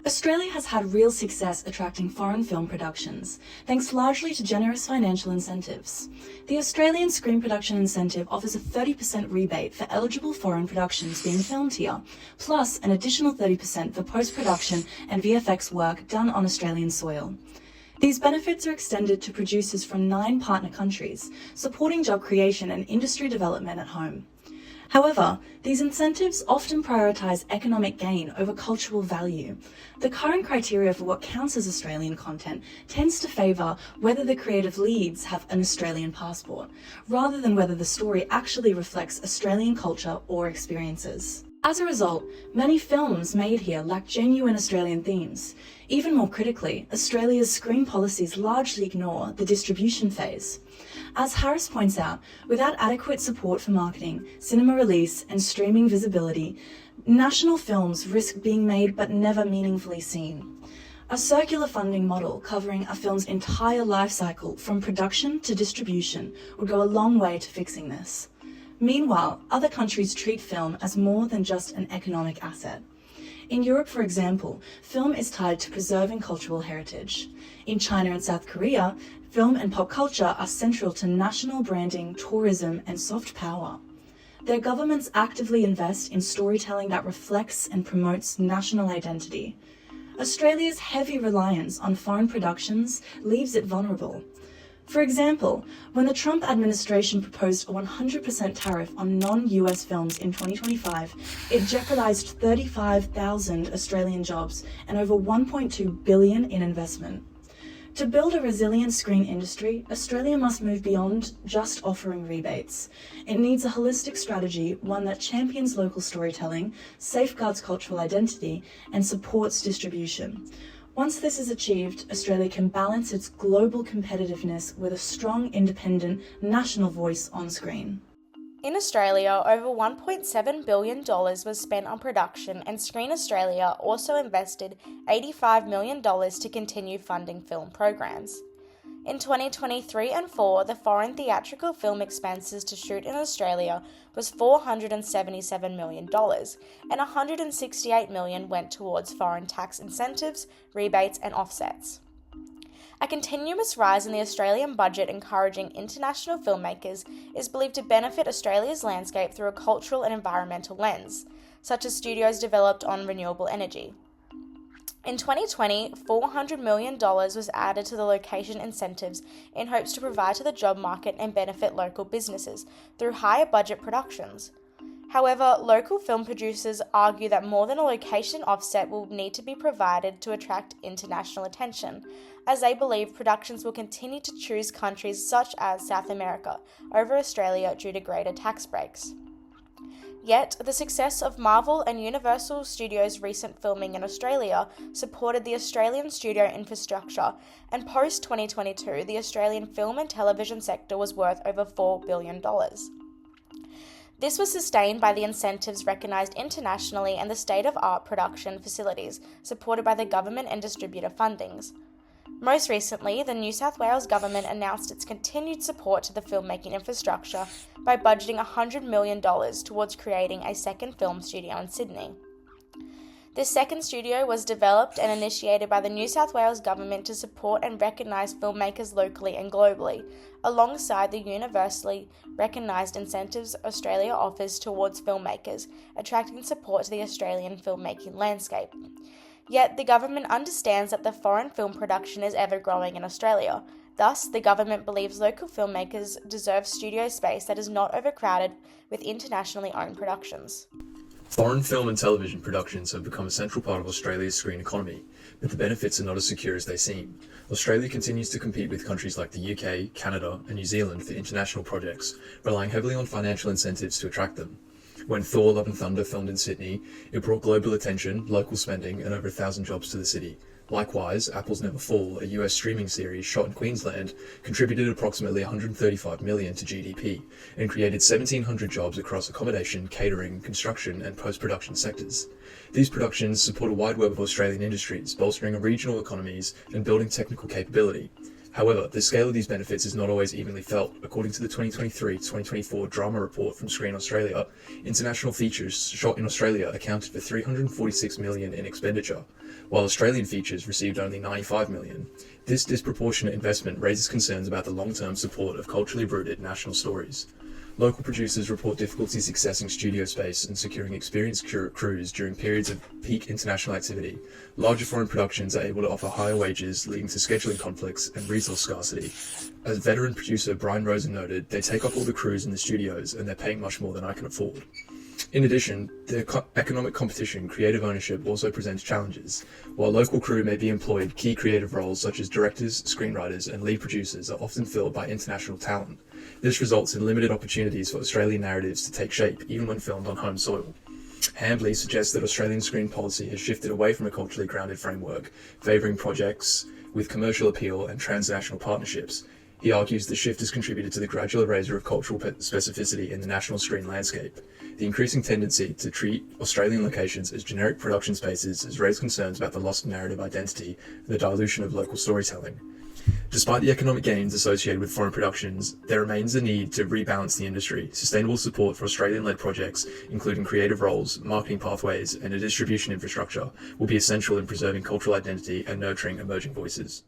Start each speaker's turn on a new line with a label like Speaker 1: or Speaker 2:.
Speaker 1: Australia has had real success attracting foreign film productions, thanks largely to generous financial incentives. The Australian Screen Production Incentive offers a 30% rebate for eligible foreign productions being filmed here, plus an additional 30% for post-production and VFX work done on Australian soil. These benefits are extended to producers from 9 partner countries, supporting job creation and industry development at home. However, these incentives often prioritise economic gain over cultural value. The current criteria for what counts as Australian content tends to favour whether the creative leads have an Australian passport, rather than whether the story actually reflects Australian culture or experiences. As a result, many films made here lack genuine Australian themes. Even more critically, Australia's screen policies largely ignore the distribution phase. As Harris points out, without adequate support for marketing, cinema release, and streaming visibility, national films risk being made but never meaningfully seen. A circular funding model covering a film's entire life cycle from production to distribution would go a long way to fixing this. Meanwhile, other countries treat film as more than just an economic asset. In Europe, for example, film is tied to preserving cultural heritage. In China and South Korea, film and pop culture are central to national branding, tourism, and soft power. Their governments actively invest in storytelling that reflects and promotes national identity. Australia's heavy reliance on foreign productions leaves it vulnerable. For example, when the Trump administration proposed a 100% tariff on non-US films in 2025, it jeopardized 35,000 Australian jobs and over $1.2 billion in investment. To build a resilient screen industry, Australia must move beyond just offering rebates. It needs a holistic strategy, one that champions local storytelling, safeguards cultural identity, and supports distribution. Once this is achieved, Australia can balance its global competitiveness with a strong, independent, national voice on screen.
Speaker 2: In Australia, over $1.7 billion was spent on production, and Screen Australia also invested $85 million to continue funding film programs. In 2023 and 4, the foreign theatrical film expenses to shoot in Australia was $477 million, and $168 million went towards foreign tax incentives, rebates, and offsets. A continuous rise in the Australian budget encouraging international filmmakers is believed to benefit Australia's landscape through a cultural and environmental lens, such as studios developed on renewable energy. In 2020, $400 million was added to the location incentives in hopes to provide to the job market and benefit local businesses through higher budget productions. However, local film producers argue that more than a location offset will need to be provided to attract international attention, as they believe productions will continue to choose countries such as South America over Australia due to greater tax breaks. Yet, the success of Marvel and Universal Studios' recent filming in Australia supported the Australian studio infrastructure, and post-2022, the Australian film and television sector was worth over $4 billion. This was sustained by the incentives recognised internationally and the state-of-art production facilities supported by the government and distributor fundings. Most recently, the New South Wales government announced its continued support to the filmmaking infrastructure by budgeting $100 million towards creating a second film studio in Sydney. This second studio was developed and initiated by the New South Wales government to support and recognise filmmakers locally and globally, alongside the universally recognised incentives Australia offers towards filmmakers, attracting support to the Australian filmmaking landscape. Yet, the government understands that the foreign film production is ever-growing in Australia. Thus, the government believes local filmmakers deserve studio space that is not overcrowded with internationally owned productions.
Speaker 3: Foreign film and television productions have become a central part of Australia's screen economy, but the benefits are not as secure as they seem. Australia continues to compete with countries like the UK, Canada, and New Zealand for international projects, relying heavily on financial incentives to attract them. When Thor: Love and Thunder filmed in Sydney, it brought global attention, local spending, and over 1,000 jobs to the city. Likewise, Apple's Never Fall, a US streaming series shot in Queensland, contributed approximately $135 million to GDP and created 1,700 jobs across accommodation, catering, construction, and post-production sectors. These productions support a wide web of Australian industries, bolstering regional economies and building technical capability. However, the scale of these benefits is not always evenly felt. According to the 2023-2024 drama report from Screen Australia, international features shot in Australia accounted for $346 million in expenditure, while Australian features received only $95 million. This disproportionate investment raises concerns about the long-term support of culturally rooted national stories. Local producers report difficulties accessing studio space and securing experienced crews during periods of peak international activity. Larger foreign productions are able to offer higher wages, leading to scheduling conflicts and resource scarcity. As veteran producer Brian Rosen noted, they take up all the crews in the studios and they're paying much more than I can afford. In addition, the economic competition, creative ownership also presents challenges. While local crew may be employed, key creative roles such as directors, screenwriters, and lead producers are often filled by international talent. This results in limited opportunities for Australian narratives to take shape, even when filmed on home soil. Hambley suggests that Australian screen policy has shifted away from a culturally grounded framework, favouring projects with commercial appeal and transnational partnerships. He argues the shift has contributed to the gradual erasure of cultural specificity in the national screen landscape. The increasing tendency to treat Australian locations as generic production spaces has raised concerns about the loss of narrative identity and the dilution of local storytelling. Despite the economic gains associated with foreign productions, there remains a need to rebalance the industry. Sustainable support for Australian-led projects, including creative roles, marketing pathways, and a distribution infrastructure, will be essential in preserving cultural identity and nurturing emerging voices.